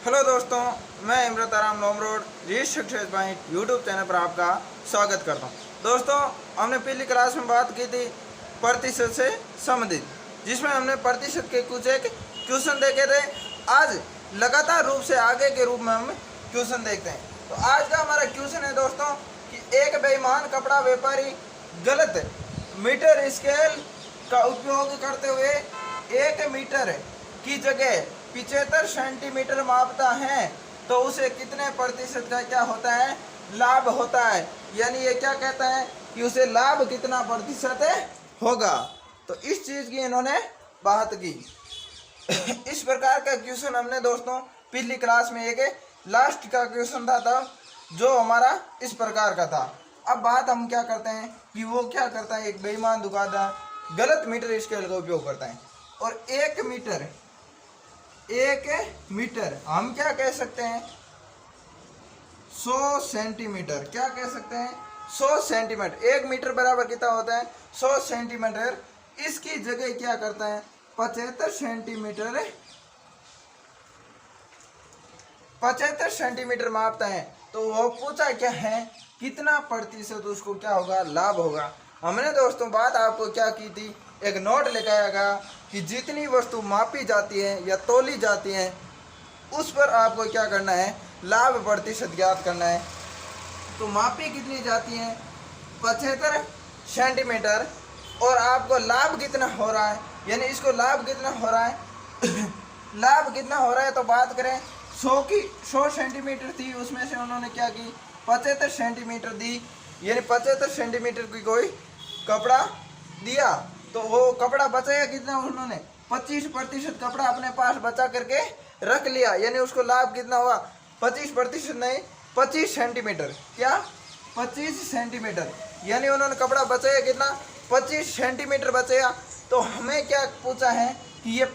Hello दोस्तों, मैं इमरत आराम नोमरोड reach success point YouTube channel पर आपका स्वागत करता हूं। दोस्तों, हमने पिछली क्लास में बात की थी प्रतिशत से संबंधित, जिसमें हमने प्रतिशत के कुछ एक क्वेश्चन देखे थे। आज लगातार रूप से आगे के रूप में हम क्वेश्चन देखते हैं। तो आज का हमारा क्वेश्चन है दोस्तों कि एक बेईमान कपड़ा व्यापारी गलत मीटर स्केल का उपयोग करते हुए 1 मीटर की जगह 75 सेंटीमीटर मापता है, तो उसे कितने प्रतिशत का क्या होता है, लाभ होता है। यानी ये क्या कहता है कि उसे लाभ कितना प्रतिशत होगा। तो इस चीज की इन्होंने बात की। इस प्रकार का क्वेश्चन हमने दोस्तों पिछली क्लास में एक लास्ट का क्वेश्चन था तब, जो हमारा इस प्रकार का था। अब बात हम क्या करते हैं कि वो क्या करता है, एक बेईमान दुकानदार गलत मीटर स्केल का उपयोग करता है और 1 मीटर हम क्या कह सकते हैं, 100 सेंटीमीटर। क्या कह सकते हैं, 100 सेंटीमीटर। 1 मीटर बराबर कितना होता है, 100 सेंटीमीटर। इसकी जगह क्या करता है, 75 सेंटीमीटर मापता है। तो वो पूछा क्या है, कितना प्रतिशत उसको क्या होगा, लाभ होगा। हमने दोस्तों बात आपको क्या की थी, एक नोट लगाएगा कि जितनी वस्तु मापी जाती है या तोली जाती है उस पर आपको क्या करना है, लाभ प्रतिशत ज्ञात करना है। तो मापी कितनी जाती है, 75 सेंटीमीटर, और आपको लाभ कितना हो रहा है, यानी इसको लाभ कितना हो रहा है लाभ कितना हो रहा है। तो बात करें 100 सेंटीमीटर थी, उसमें से उन्होंने क्या की, 75 सेंटीमीटर दी, यानी 75 सेंटीमीटर की कोई कपड़ा दिया। तो वो कपड़ा बचाया कितना, उन्होंने 25% कपड़ा अपने पास बचा करके रख लिया, यानी उसको लाभ कितना हुआ, 25% नहीं, 25 सेंटीमीटर। क्या, 25 सेंटीमीटर, यानी उन्होंने कपड़ा बचाया कितना, 25 सेंटीमीटर बचाया। तो हमें क्या पूछा है कि ये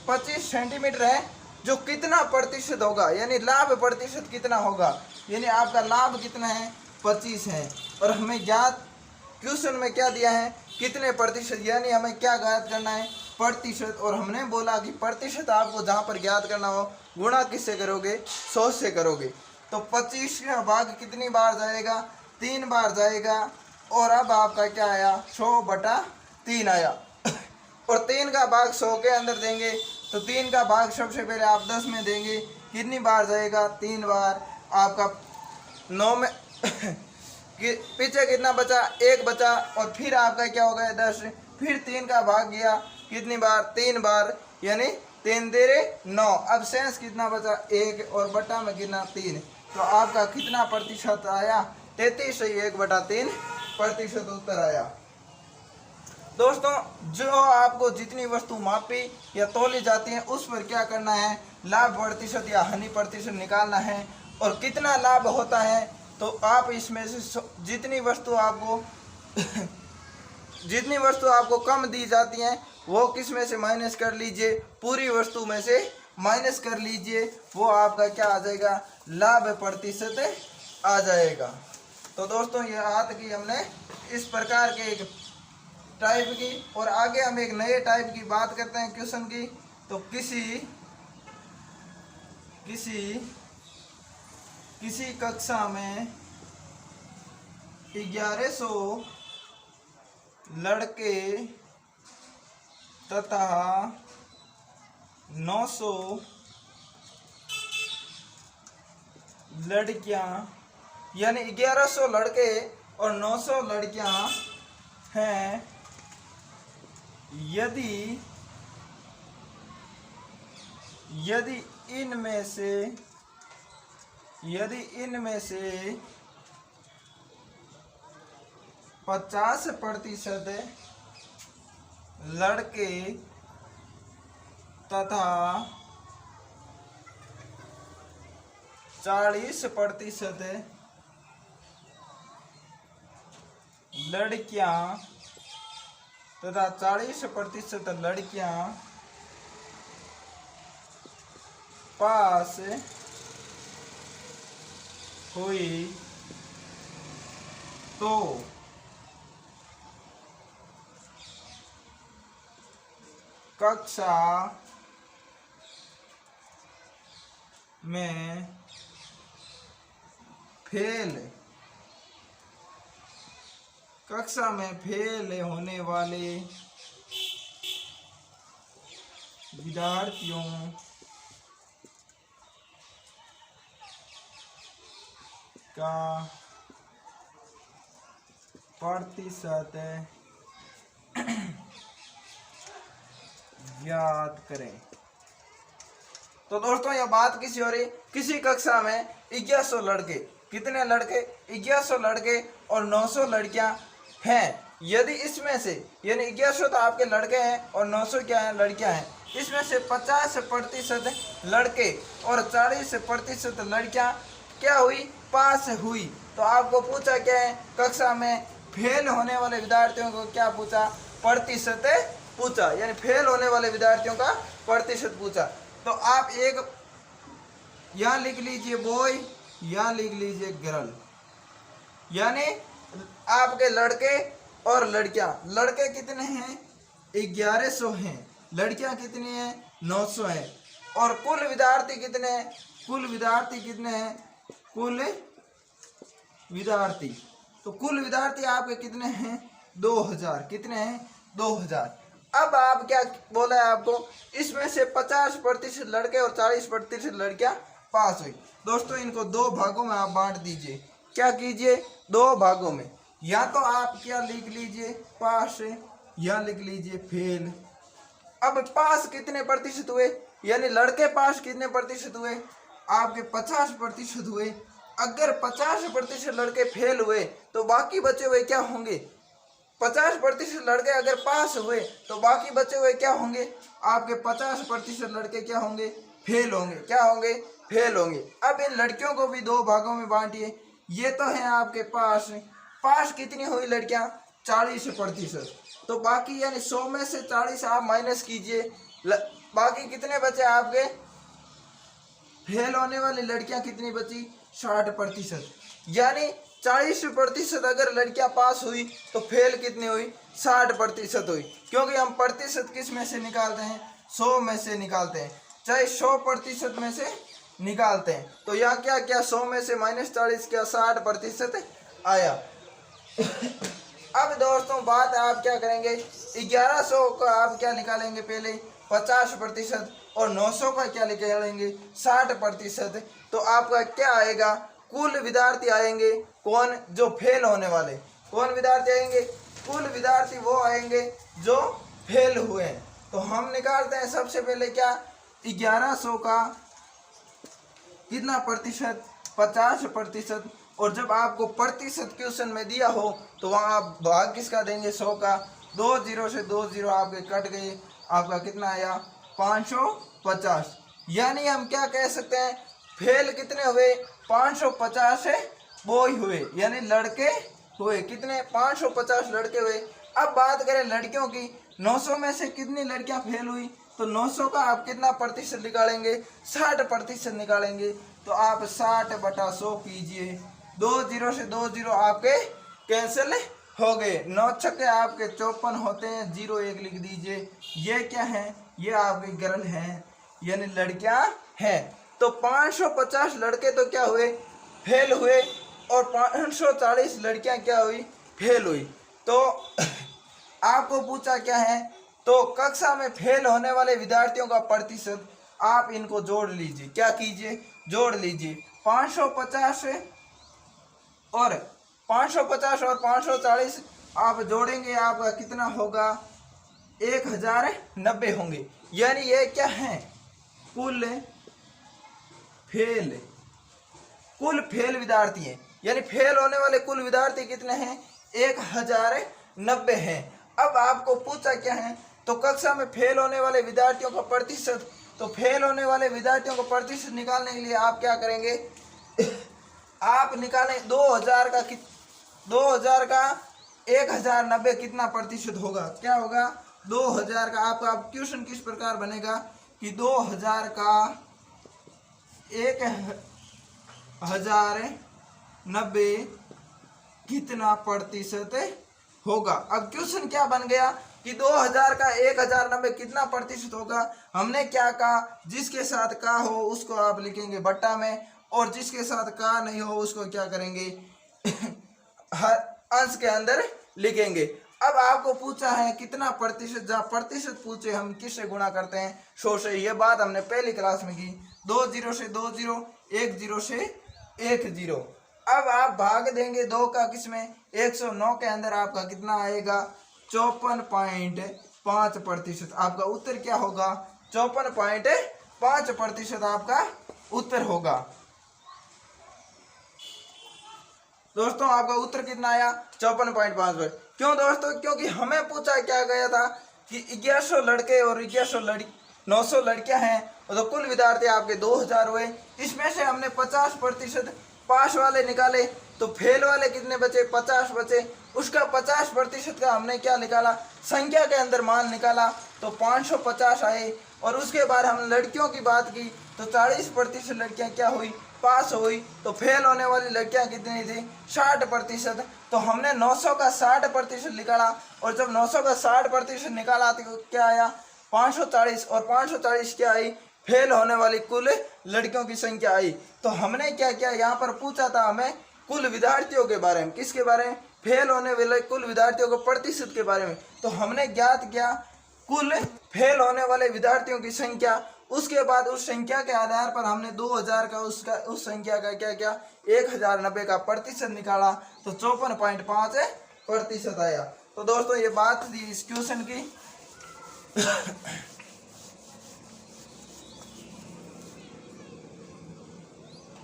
25 सेंटीमीटर है, जो कितना प्रतिशत होगा, यानी लाभ प्रतिशत कितना होगा, यानी आपका लाभ कितना है, 25 है। और हमें ज्ञात क्वेश्चन में क्या दिया है, कितने प्रतिशत, यानी हमें क्या ज्ञात करना है, प्रतिशत। और हमने बोला कि प्रतिशत आपको जहाँ पर ज्ञात करना हो गुणा किससे करोगे, 100 से करोगे। तो 25 का भाग कितनी बार जाएगा, 3 बार जाएगा। और अब आपका क्या आया, 100/3 आया। और 3 का भाग 100 के अंदर देंगे, तो 3 का भाग सबसे पहले आप 10 में देंगे, कितनी बार जाएगा, 3 बार। आपका 9 में पीछे कितना बचा, 1 बचा। और फिर आपका क्या हो गया, 10। फिर 3 का भाग गया, कितनी बार, 3 बार, यानी 3 तेरे 9। अब शेष कितना बचा, 1, और बटा में कितना, 3। तो आपका कितना प्रतिशत आया, 33 से 1/3 प्रतिशत उत्तर आया। दोस्तों, जो आपको जितनी वस्तु मापी या तोली जाती है उस पर क्या करना है, लाभ प्रतिशत या हानि प्रतिशत निकालना है। और कितना लाभ होता है, तो आप इसमें से जितनी वस्तु आपको कम दी जाती हैं वो किस में से माइनस कर लीजिए, पूरी वस्तु में से माइनस कर लीजिए, वो आपका क्या आ जाएगा, लाभ प्रतिशत आ जाएगा। तो दोस्तों, ये बात की हमने इस प्रकार के एक टाइप की। और आगे हम एक नए टाइप की बात करते हैं क्वेश्चन की। तो किसी कक्षा में 1100 लड़के तथा 900 लड़कियां, यानी 1100 लड़के और 900 लड़कियां हैं। यदि इनमें से 50% लड़के तथा 40% लड़कियां तथा 40% लड़कियां पास हुई, तो कक्षा में फेल, कक्षा में फेल होने वाले विद्यार्थियों का प्रतिशत याद करें। तो दोस्तों यह बात किसी हो रही, किसी कक्षा में 1100 लड़के, कितने लड़के? 1100 लड़के और 900 लड़कियां हैं। यदि इसमें से, यानी 1100 तो आपके लड़के हैं और 900 क्या है? लड़कियां हैं। इसमें से 50% लड़के और 40% लड़कियां क्या हुई? पास हुई। तो आपको पूछा क्या है? कक्षा में फेल होने वाले विद्यार्थियों को क्या पूछा? प्रतिशत पूछा, यानी फेल होने वाले विद्यार्थियों का प्रतिशत पूछा। तो आप एक यहाँ लिख लीजिए बॉय, यहाँ लिख लीजिए गर्ल, यानी आपके लड़के और लड़कियां। लड़के कितने हैं? 1100 हैं। लड़कियां कितनी हैं? 900 हैं। और कुल विद्यार्थी कितने हैं? कुल विद्यार्थी कितने हैं? कुल विद्यार्थी, तो कुल विद्यार्थी आपके कितने हैं? 2000। कितने हैं? 2000। अब आप क्या बोला है आपको? इसमें से 50% लड़के और 40% लड़कियां पास हुई। दोस्तों इनको 2 भागों में आप बांट दीजिए। क्या कीजिए? 2 भागों में। या तो आप क्या लिख लीजिए? पास, या लिख लीजिए फेल। अब पास कितने प्रतिशत हुए? यानी लड़के पास कितने प्रतिशत हुए? आपके 50% हुए। अगर 50% लड़के फेल हुए तो बाकी बचे हुए क्या होंगे? 50% लड़के अगर पास हुए तो बाकी बचे हुए क्या होंगे? आपके 50% लड़के क्या होंगे? फेल होंगे। क्या होंगे? फेल होंगे। अब इन लड़कियों को भी 2 भागों में बांटिए। ये तो है आपके पास। पास कितनी हुई लड़कियां? 40%। तो बाकी यानी 100 में से 40 आप माइनस कीजिए, बाकी कितने बचे आपके? फेल होने वाली लड़कियां कितनी बची? 60%। यानी 40% अगर लड़कियां पास हुई तो फेल कितनी हुई? 60% हुई। क्योंकि हम प्रतिशत किस में से निकालते हैं? 100 में से निकालते हैं, चाहे 100% में से निकालते हैं। तो यहाँ क्या क्या? 100 में से -40 क्या? 60% आया। अब दोस्तों बात आप क्या करेंगे? 1100 का आप क्या निकालेंगे? पहले 50% और 900 का क्या निकालेंगे? 60%। तो आपका क्या आएगा? कुल विद्यार्थी आएंगे कौन? जो फेल होने वाले। कौन विद्यार्थी आएंगे? कुल विद्यार्थी वो आएंगे जो फेल हुए हैं। तो हम निकालते हैं सबसे पहले क्या? 1100 का कितना प्रतिशत? 50%। और जब आपको प्रतिशत क्वेश्चन में दिया हो तो वहाँ आप भाग किसका देंगे? 100 का। 2 0 से 2 0 आपके कट गए। आपका कितना आया? 550। यानी हम क्या कह सकते हैं? फेल कितने हुए? 550 से बॉय हुए, यानी लड़के हुए। कितने? 550 लड़के हुए। अब बात करें लड़कियों की, 900 में से कितनी लड़कियां फेल हुई? तो 900 का आप कितना प्रतिशत निकालेंगे? 60% निकालेंगे। तो आप 60/100 कीजिए। 2 0 से 2 0 आपके कैंसिल हो गए। 9 छक्के आपके 54 होते हैं। 0 1 लिख दीजिए। ये क्या है? ये आपके गर्ल हैं, यानी लड़कियां हैं। तो 550 लड़के तो क्या हुए? फेल हुए। और 540 लड़कियां क्या हुई? फेल हुई। तो आपको पूछा क्या है? तो कक्षा में फेल होने वाले विद्यार्थियों का प्रतिशत आप इनको जोड़ लीजिए। क्या कीजिए? जोड़ लीजिए। 550 और 540 आप जोड़ेंगे, आपका कितना होगा? 1090 होंगे। यानी ये क्या है? कुल फेल विद्यार्थी हैं। यानी फेल होने वाले कुल विद्यार्थी कितने हैं? 1090 हैं। अब आपको पूछा क्या है? तो कक्षा में फेल होने वाले विद्यार्थियों का प्रतिशत। तो फेल होने वाले विद्यार्थियों का प्रतिशत निकालने के लिए आप क्या करेंगे? आप निकालें 2000 का 1090 कितना प्रतिशत होगा? क्या होगा? 2000 का आपका क्वेश्चन किस प्रकार बनेगा कि 2000 का 1090 कितना प्रतिशत होगा? अब क्वेश्चन क्या बन गया कि 2000 का 1090 कितना प्रतिशत होगा। हमने क्या कहा, जिसके साथ का हो उसको आप लिखेंगे बट्टा में, और जिसके साथ का नहीं हो उसको क्या करेंगे हर अंश के अंदर लिखेंगे। अब आपको पूछा है कितना प्रतिशत, जहाँ प्रतिशत पूछे हम किससे गुणा करते हैं, 100 से। ये बात हमने पहली क्लास में की। 2 0 से 2 0, 1 0 से 1 0। अब आप भाग देंगे 2 का किसमें, 109 के अंदर आपका कितना आएगा, 54.5 प्रतिशत। आपका उत्तर क्या होगा, 54.5 प्रतिशत आपका उत्तर होगा। दोस्तों आपका उत्तर कितना आया, 54.5। क्यों दोस्तों, क्योंकि हमें पूछा क्या गया था कि 1100 लड़के और 900 लड़कियां हैं, तो कुल विद्यार्थी आपके 2000 हुए। इसमें से हमने 50% पास वाले निकाले, तो फेल वाले कितने बचे, 50 बचे। उसका 50% का हमने क्या निकाला, संख्या के अंदर मान निकाला, तो 550 आए। और उसके बाद हम लड़कियों की बात की, तो 40% लड़कियां क्या हुई, पास हुई। तो फेल होने वाली लड़कियां कितनी थी, 60%। तो हमने 900 का 60% निकाला, और जब 900 का 60% निकाला तो क्या आया, 540। और 540 क्या आई, फेल होने वाली कुल लड़कियों की संख्या आई। तो हमने क्या किया, यहाँ पर पूछा था हमें कुल विद्यार्थियों के बारे में, किसके बारे में, फेल होने वाले कुल विद्यार्थियों के प्रतिशत के बारे में। तो हमने ज्ञात किया कुल फेल होने वाले विद्यार्थियों की संख्या। उसके बाद उस संख्या के आधार पर हमने 2000 का उस संख्या का क्या किया, 1090 का प्रतिशत निकाला, तो 54.5% आया। तो दोस्तों ये बात थी इस क्वेश्चन की।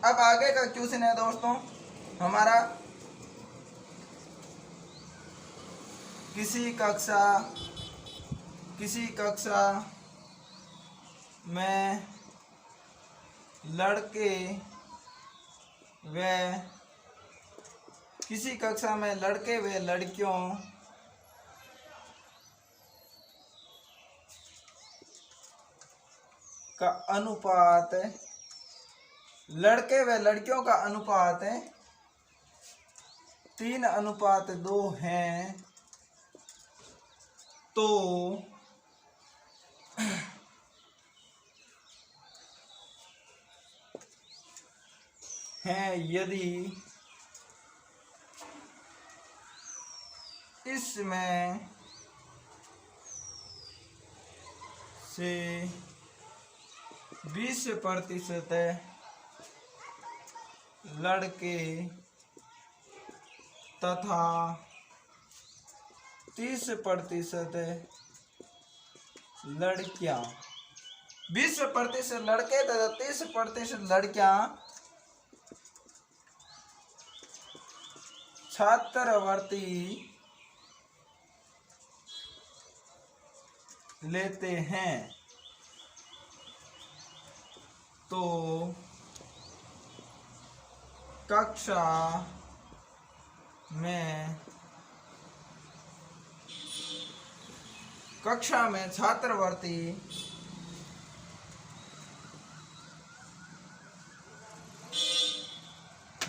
अब आगे का क्वेश्चन है दोस्तों हमारा, किसी कक्षा में लड़के व लड़कियों का अनुपात, लड़के व लड़कियों का अनुपात 3:2 हैं, तो यदि इसमें से 20% लड़के तथा 30% लड़कियां, 20% लड़के तथा 30% लड़कियां छात्रवृत्ति लेते हैं, तो कक्षा में छात्रवृत्ति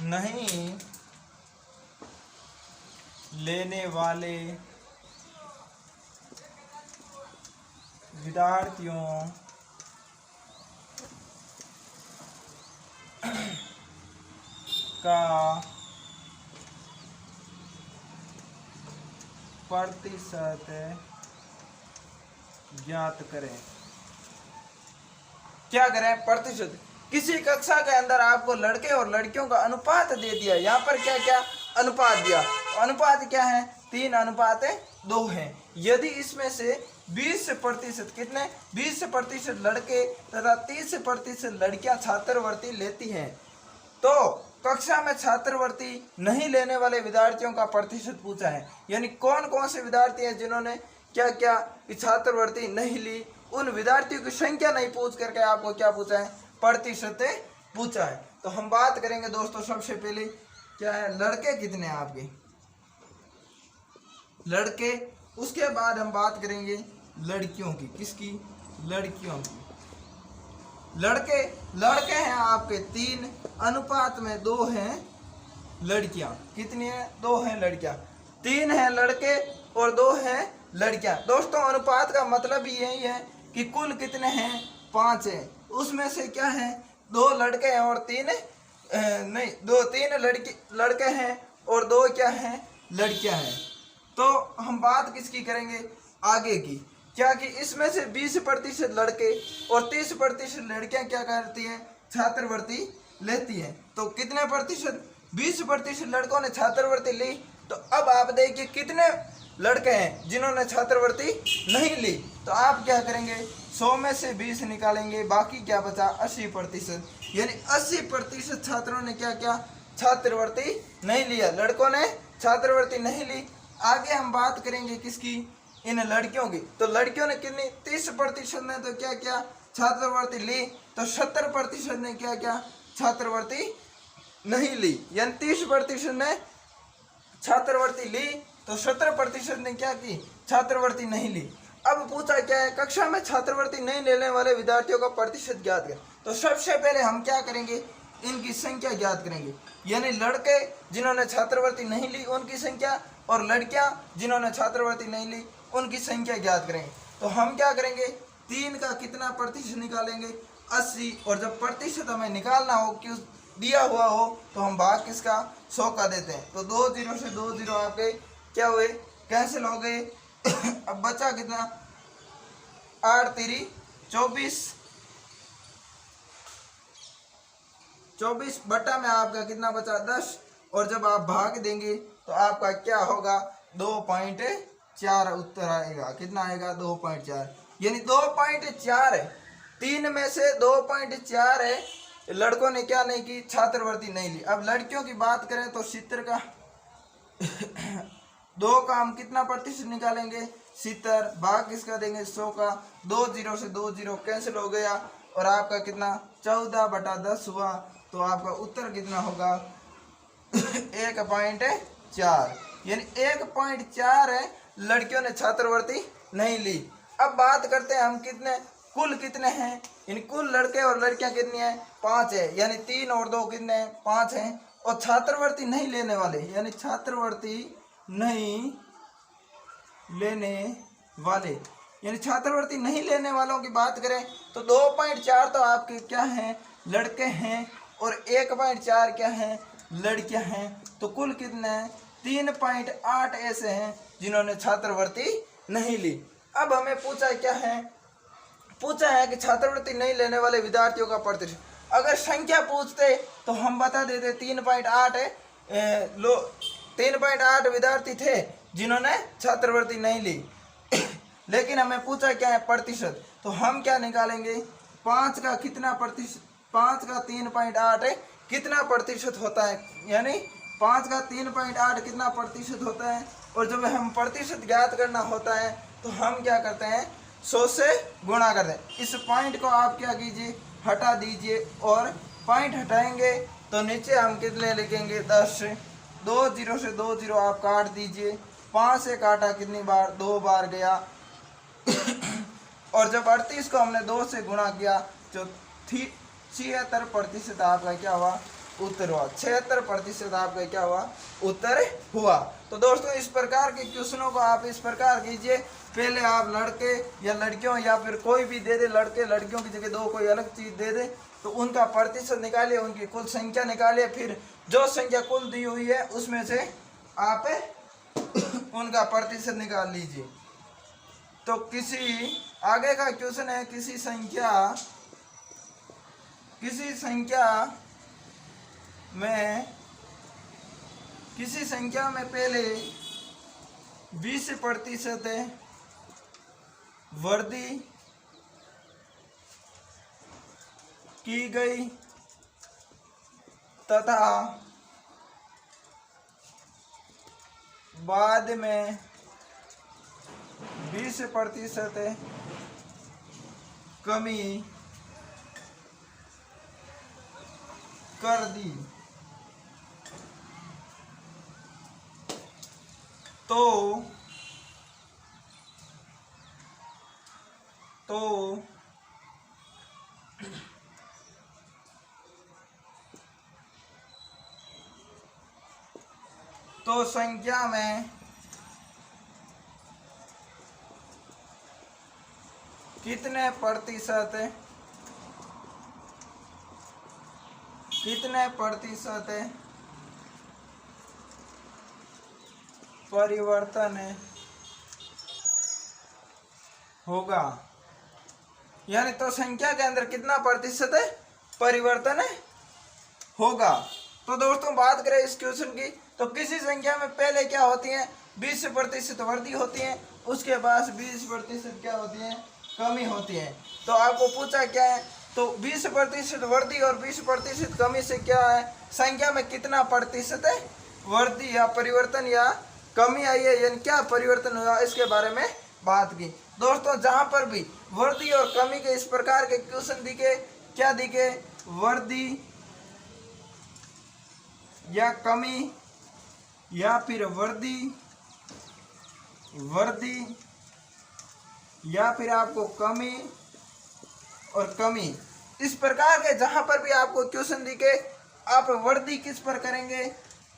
नहीं लेने वाले विद्यार्थियों का प्रतिशत ज्ञात करें। क्या करें, प्रतिशत। किसी कक्षा के अंदर आपको लड़के और लड़कियों का अनुपात दे दिया, यहाँ पर क्या क्या अनुपात दिया, अनुपात क्या है, 3:2 है। यदि इसमें से 20% कितने, 20% लड़के तथा 30% लड़कियां छात्रवृत्ति लेती हैं, तो कक्षा में छात्रवृत्ति नहीं लेने वाले विद्यार्थियों का प्रतिशत पूछा है। यानी कौन कौन से विद्यार्थी हैं जिन्होंने क्या क्या छात्रवृत्ति नहीं ली, उन विद्यार्थियों की संख्या नहीं पूछ करके आपको क्या पूछा है, प्रतिशत पूछा है। तो हम बात करेंगे दोस्तों, सबसे पहले क्या है, लड़के कितने हैं आपके, लड़के। उसके बाद हम बात करेंगे लड़कियों की, किसकी, लड़कियों की। लड़के हैं आपके 3, अनुपात में 2 हैं लड़कियां। कितनी है, 2 हैं लड़कियां। 3 हैं लड़के और 2 हैं लड़कियां। दोस्तों अनुपात का मतलब ही यही है कि कुल कितने हैं, 5 हैं, उसमें से क्या है 2 लड़के हैं और 3 नहीं 2-3 लड़के हैं और 2 क्या हैं, लड़कियां हैं। तो हम बात किसकी करेंगे, आगे की, क्या कि इसमें से 20% लड़के और 30% लड़कियां क्या करती हैं, छात्रवृत्ति लेती हैं। तो कितने प्रतिशत, 20% लड़कों ने छात्रवृत्ति ली। तो अब आप देखिए कितने लड़के हैं जिन्होंने छात्रवृत्ति नहीं ली। तो आप क्या करेंगे, 100 में से 20 निकालेंगे, बाकी क्या बचा 80%, यानी 80% छात्रों ने क्या किया, छात्रवृत्ति नहीं लिया, लड़कों ने छात्रवृत्ति नहीं ली। आगे हम बात करेंगे किसकी, इन लड़कियों की। तो लड़कियों ने कितनी, 30% ने तो क्या किया, छात्रवृत्ति ली। तो 70% ने क्या किया, छात्रवृत्ति नहीं ली, यानी 30% ने छात्रवृत्ति ली तो 70% ने क्या की, छात्रवृत्ति नहीं ली। अब पूछा क्या है, कक्षा में छात्रवृत्ति नहीं लेने वाले विद्यार्थियों का प्रतिशत ज्ञात करें। तो सबसे पहले हम क्या करेंगे, इनकी संख्या ज्ञात करेंगे, यानी लड़के जिन्होंने छात्रवृत्ति नहीं ली उनकी संख्या और लड़कियां जिन्होंने छात्रवृत्ति नहीं ली उनकी संख्या ज्ञात करेंगे। तो हम क्या करेंगे, 3 का कितना प्रतिशत निकालेंगे, 80, और जब प्रतिशत हमें निकालना हो कि दिया हुआ हो तो हम भाग किसका, 100 का देते हैं। तो 2 0 से 2 0 आपके क्या हुए, कैंसिल हो गए। अब बचा कितना, 8 3 24, 24 बटा में आपका कितना बचा, 10, और जब आप भाग देंगे तो आपका क्या होगा, 2.4 उत्तर आएगा। कितना आएगा, 2.4, यानी 2.4 है, 3 में से 2.4 है, लड़कों ने क्या नहीं की, छात्रवृत्ति नहीं ली। अब लड़कियों की बात करें तो 70 का 2 का हम कितना प्रतिशत निकालेंगे, 70, भाग किसका देंगे, 100 का। 2 0 से 2 0 कैंसिल हो गया और आपका कितना, 14 बटा 10 हुआ। तो आपका उत्तर कितना होगा, 1.4, यानी 1.4 है, लड़कियों ने छात्रवृत्ति नहीं ली। अब बात करते हैं हम कितने, कुल कितने हैं, इन कुल लड़के और लड़कियां कितनी हैं, 5 है, यानी 3 और 2 कितने हैं, 5 हैं। और छात्रवृत्ति नहीं लेने वाले, यानी छात्रवृत्ति नहीं लेने वाले, यानी छात्रवृत्ति नहीं लेने वालों की बात करें तो 2.4 तो आपके क्या हैं, लड़के हैं, और 1.4 क्या हैं, लड़कियां हैं। तो कुल कितने हैं, 3.8 ऐसे हैं जिन्होंने छात्रवृत्ति नहीं ली। अब हमें पूछा क्या है, पूछा है कि छात्रवृत्ति नहीं लेने वाले विद्यार्थियों का प्रतिशत। अगर संख्या पूछते तो हम बता देते 3.8 है, 3.8 विद्यार्थी थे जिन्होंने छात्रवृत्ति नहीं ली। लेकिन हमें पूछा क्या है, प्रतिशत। तो हम क्या निकालेंगे, 5 का कितना प्रतिशत, 5 का 3.8 है, कितना प्रतिशत होता है, यानी 5 का 3.8 कितना प्रतिशत होता है। और जब हम प्रतिशत ज्ञात करना होता है तो हम क्या करते हैं, 100 से गुणा करते हैं। इस पॉइंट को आप क्या कीजिए, हटा दीजिए, और पॉइंट हटाएंगे तो नीचे हम कितने लिखेंगे, 10। 2 0 से 2 0 आप काट दीजिए, 5 से काटा कितनी बार, 2 बार गया। और जब 38 को हमने 2 से गुणा किया तो 76% आपका क्या हुआ, उत्तर हुआ। 76% आपका क्या हुआ, उत्तर हुआ। तो दोस्तों इस प्रकार के क्वेश्चनों को आप इस प्रकार कीजिए, पहले आप लड़के या लड़कियों या फिर कोई भी दे दे, लड़के लड़कियों की जगह 2 कोई अलग चीज़ दे दे, तो उनका प्रतिशत निकालिए, उनकी कुल संख्या निकालिए, फिर जो संख्या कुल दी हुई है उसमें से आप उनका प्रतिशत निकाल लीजिए। तो किसी आगे का क्वेश्चन है, किसी संख्या में पहले 20% वृद्धि की गई तथा बाद में 20% कमी कर दी, तो संख्या में कितने प्रतिशत परिवर्तन होगा, यानी तो संख्या के अंदर कितना प्रतिशत परिवर्तन होगा। तो दोस्तों बात करें इस क्वेश्चन की, तो किसी संख्या में पहले क्या होती है 20% वृद्धि होती है, उसके बाद 20% क्या होती है कमी होती है। तो आपको पूछा क्या है, तो 20% वृद्धि और 20% कमी से क्या है संख्या में कितना प्रतिशत है वृद्धि या परिवर्तन या कमी आई है, यानी क्या परिवर्तन हुआ, इसके बारे में बात की। दोस्तों जहां पर भी वृद्धि और कमी के इस प्रकार के क्वेश्चन दिखे, क्या दिखे, वृद्धि या कमी या फिर वृद्धि या फिर आपको कमी और कमी, इस प्रकार के जहां पर भी आपको क्वेश्चन दिखे, आप वृद्धि किस पर करेंगे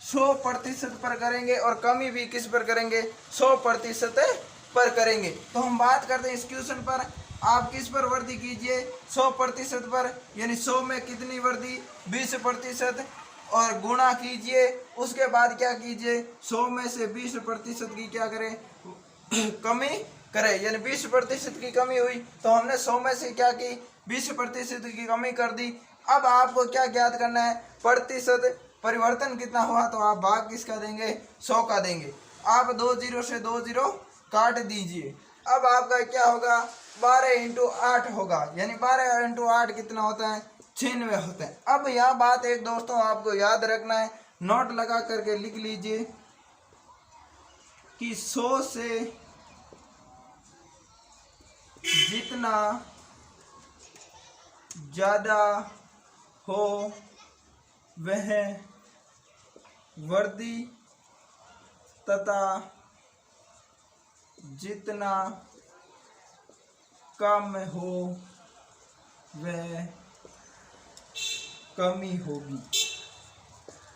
100% पर करेंगे और कमी भी किस पर करेंगे 100% पर करेंगे। तो हम बात करते हैं इस क्वेश्चन पर, आप किस पर वृद्धि कीजिए 100% पर, यानी 100 में कितनी वृद्धि 20% और गुणा कीजिए, उसके बाद क्या कीजिए 100 में से 20% की क्या करें कमी करें, यानी 20% की कमी हुई, तो हमने 100 में से क्या की 20% की कमी कर दी। अब आपको क्या ज्ञात करना है प्रतिशत परिवर्तन कितना हुआ, तो आप भाग किसका देंगे 100 का देंगे। आप 2 0 से 2 0 काट दीजिए, अब आपका क्या होगा 12 × 8 होगा, यानी 12 × 8 कितना होता है 96 होता है। अब यह बात एक दोस्तों आपको याद रखना है, नोट लगा करके लिख लीजिए कि 100 से जितना ज्यादा हो वह वृद्धि तथा जितना कम हो वह कमी होगी।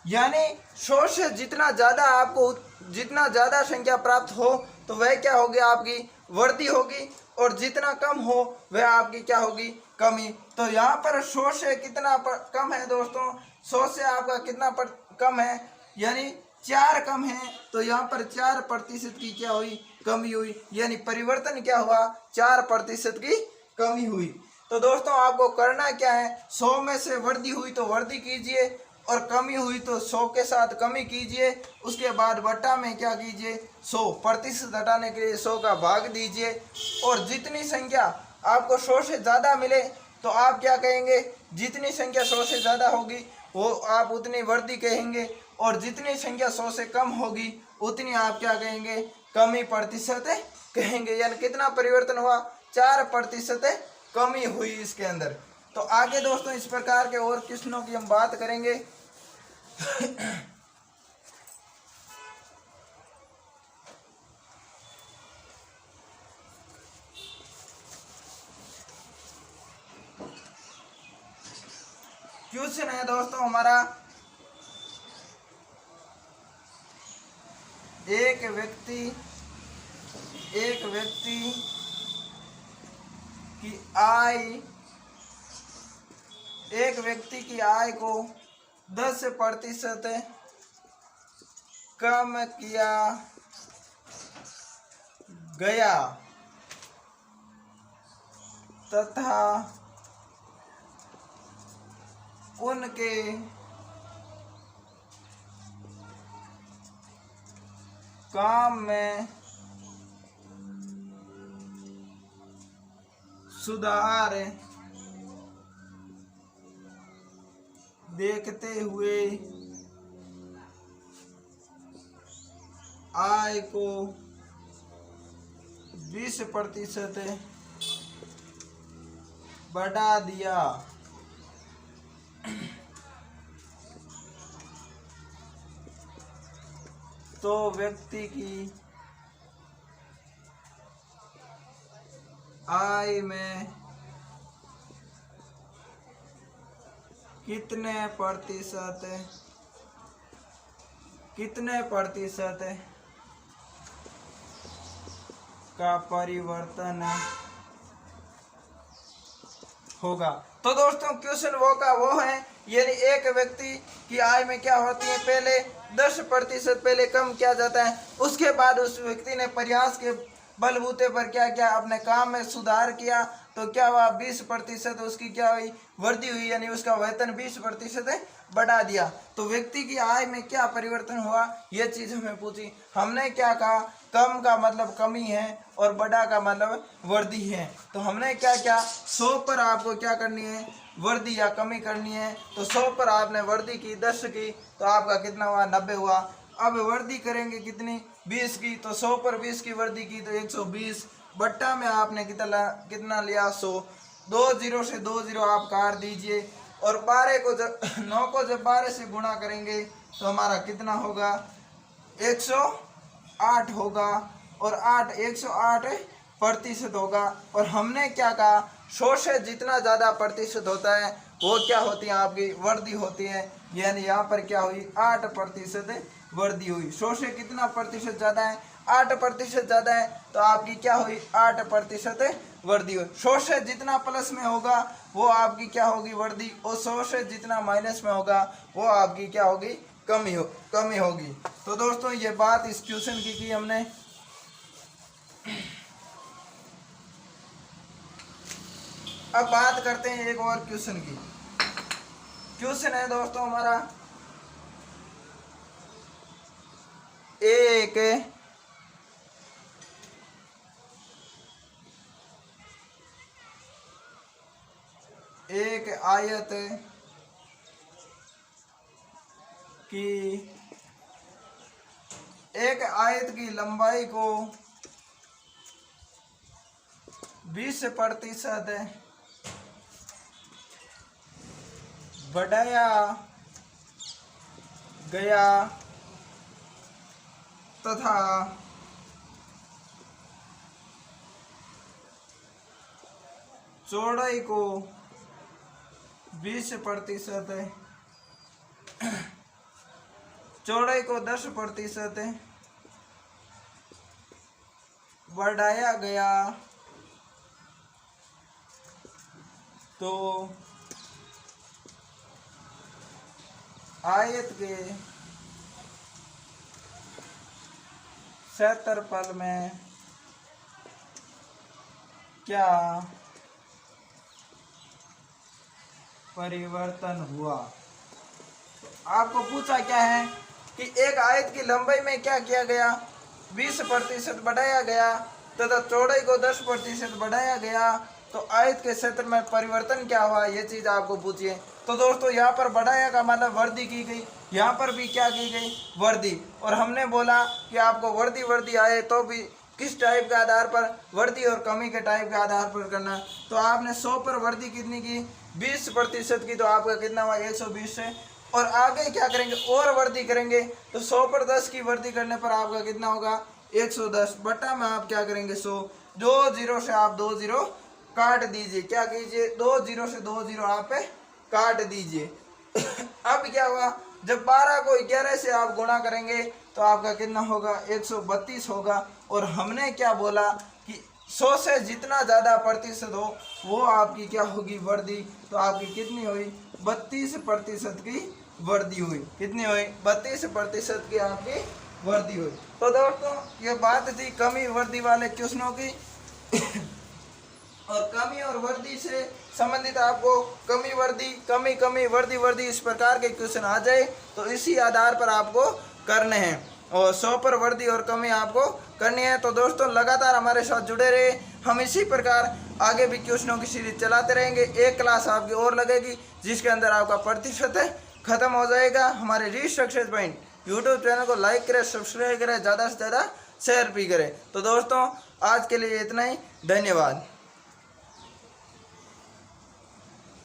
यानी 100 से जितना ज्यादा आपको जितना ज्यादा संख्या प्राप्त हो तो वह क्या होगी आपकी वृद्धि होगी, और जितना कम हो वह आपकी क्या होगी कमी। तो यहाँ पर 100 से कितना कम है दोस्तों, 100 से आपका कितना कम है, यानी 4 कम है, तो यहाँ पर 4% की क्या हुई कमी हुई, यानी परिवर्तन क्या हुआ 4% की कमी हुई। तो दोस्तों आपको करना क्या है, 100 में से वृद्धि हुई तो वृद्धि कीजिए और कमी हुई तो 100 के साथ कमी कीजिए, उसके बाद बट्टा में क्या कीजिए 100% हटाने के लिए 100 का भाग दीजिए, और जितनी संख्या आपको 100 से ज़्यादा मिले तो आप क्या कहेंगे, जितनी संख्या 100 से ज़्यादा होगी वो आप उतनी वृद्धि कहेंगे, और जितनी संख्या 100 से कम होगी उतनी आप क्या कहेंगे कमी प्रतिशत कहेंगे। यानी कितना परिवर्तन हुआ 4% कमी हुई इसके अंदर। तो आगे दोस्तों इस प्रकार के और क्वेश्चनों की हम बात करेंगे। क्वेश्चन है दोस्तों हमारा, एक व्यक्ति की आय को 10% कम किया गया तथा उनके काम में सुधार देखते हुए आय को 20% बढ़ा दिया, तो व्यक्ति की आय में कितने प्रतिशत का परिवर्तन होगा। तो दोस्तों क्वेश्चन वो का वो है, यानी एक व्यक्ति की आय में क्या होती है, पहले 10% पहले कम किया जाता है, उसके बाद उस व्यक्ति ने प्रयास के बलबूते पर क्या क्या अपने काम में सुधार किया, तो क्या हुआ 20% उसकी क्या हुई, वृद्धि हुई, यानी उसका वेतन 20% बढ़ा दिया। तो व्यक्ति की आय में क्या परिवर्तन हुआ, ये चीज हमें पूछी। हमने क्या कहा, कम का मतलब कमी है और बढ़ा का मतलब वृद्धि है। तो हमने क्या क्या 100 पर आपको क्या करनी है, वृद्धि या कमी करनी है। तो 100 पर आपने वृद्धि की 10 की, तो आपका कितना हुआ, 90 हुआ। अब वृद्धि करेंगे कितनी, 20 की, तो 100 पर 20 की वृद्धि की तो 120, बट्टा में आपने कितना लिया, 100। 2 जीरो से 2 जीरो आप काट दीजिए, और 12 को जब 9 को जब 12 से गुणा करेंगे तो हमारा कितना होगा, 108 होगा, और 8 108% होगा। और हमने क्या कहा, 100 से जितना ज़्यादा प्रतिशत होता है वो क्या होती है, आपकी वृद्धि होती है। यानी यहाँ पर क्या हुई, 8% वृद्धि हुई। 100 से कितना प्रतिशत ज़्यादा है, 8% ज़्यादा है, तो आपकी क्या हुई, 8% वृद्धि हुई। 100 से जितना प्लस में होगा वो आपकी क्या होगी, वृद्धि, और 100 से जितना माइनस में होगा वो आपकी क्या होगी, कमी होगी। तो दोस्तों ये बात इस क्वेश्चन की हमने। अब बात करते हैं एक और क्वेश्चन की। क्वेश्चन है दोस्तों हमारा, एक आयत की लंबाई को 20% बढ़ाया गया तथा चौड़ाई को 20%, चौड़ाई को 10% बढ़ाया गया, तो आयत के क्षेत्रफल में क्या परिवर्तन हुआ। आपको पूछा क्या है कि एक आयत की लंबाई में क्या किया गया, 20% बढ़ाया गया तथा चौड़ाई को 10% बढ़ाया गया, तो आयत के क्षेत्र में परिवर्तन क्या हुआ, ये चीज आपको पूछिए। तो दोस्तों यहाँ पर बढ़ाया का मतलब वृद्धि की गई, यहाँ पर भी क्या की गई, वृद्धि। और हमने बोला कि आपको वृद्धि आए तो भी किस टाइप के आधार पर, वृद्धि और कमी के टाइप के आधार पर करना। तो आपने 100 पर वृद्धि कितनी की, 20% की, तो आपका कितना हुआ, 120 से। और आगे क्या करेंगे, और वृद्धि करेंगे, तो 100 पर 10 की वृद्धि करने पर आपका कितना होगा, 110, बटा में आप क्या करेंगे, 100। 2 जीरो से आप 2 जीरो काट दीजिए, क्या कीजिए, 2 जीरो से 2 जीरो आप काट दीजिए। अब क्या हुआ, जब 12 को 11 से आप गुणा करेंगे तो आपका कितना होगा, 132 होगा। और हमने क्या बोला कि 100 से जितना ज़्यादा प्रतिशत हो वो आपकी क्या होगी, वृद्धि। तो आपकी कितनी हुई, 32% की वृद्धि हुई। कितनी हुई, 32% की आपकी वृद्धि हुई। तो दोस्तों ये बात थी कमी वृद्धि वाले क्वेश्चनों की। और कमी और वृद्धि से संबंधित आपको कमी वृद्धि इस प्रकार के क्वेश्चन आ जाए तो इसी आधार पर आपको करने हैं, और 100 पर वृद्धि और कमी आपको करनी है। तो दोस्तों लगातार हमारे साथ जुड़े रहे, हम इसी प्रकार आगे भी क्वेश्चनों की सीरीज चलाते रहेंगे। एक क्लास आपकी और लगेगी जिसके अंदर आपका प्रतिशत खत्म हो जाएगा। हमारे reach success point YouTube channel को लाइक करें, सब्सक्राइब करें, ज़्यादा से ज़्यादा शेयर भी करें। तो दोस्तों आज के लिए इतना ही, धन्यवाद।